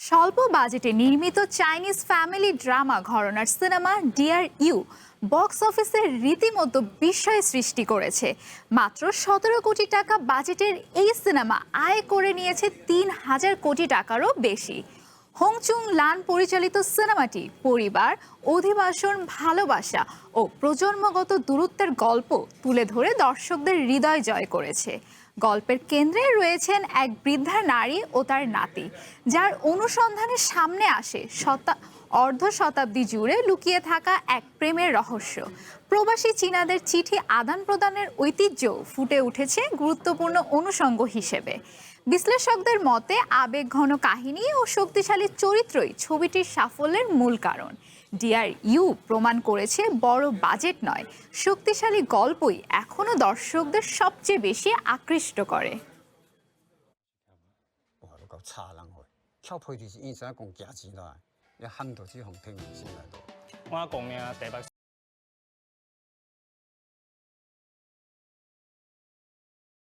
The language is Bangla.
স্বল্প বাজেটে নির্মিত চাইনিজ ফ্যামিলি ড্রামা ঘরানার সিনেমা ডিয়ার ইউ বক্স অফিসে রীতিমতো বিস্ময় সৃষ্টি করেছে। মাত্র 17 কোটি টাকা বাজেটের এই সিনেমা আয় করে নিয়েছে 3,000 কোটি টাকারও বেশি। হংচুং লান পরিচালিত সিনেমাটি পরিবার, অধিবাসন, ভালোবাসা ও প্রজন্মগত দূরত্বের গল্প তুলে ধরে দর্শকদের হৃদয় জয় করেছে। গল্পের কেন্দ্রে রয়েছেন এক বৃদ্ধা নারী ও তার নাতি, যার অনুসন্ধানের সামনে আসে অর্ধ শতাব্দী জুড়ে লুকিয়ে থাকা এক প্রেমের রহস্য। প্রবাসী চীনাদের চিঠি আদান প্রদানের ঐতিহ্য ফুটে উঠেছে গুরুত্বপূর্ণ অনুষঙ্গ হিসেবে। বিশ্লেষকদের মতে আবেগঘন কাহিনী ও শক্তিশালী চরিত্রই ছবিটির সাফল্যের মূল কারণ। ডিয়ার ইউ প্রমাণ করেছে বড় বাজেট নয়, শক্তিশালী গল্পই এখনো দর্শকদের সবচেয়ে বেশি আকৃষ্ট করে।哇，都夠差人去，巧配就是因怎講價錢來，你喊到這紅天明星來到。我講嘅台北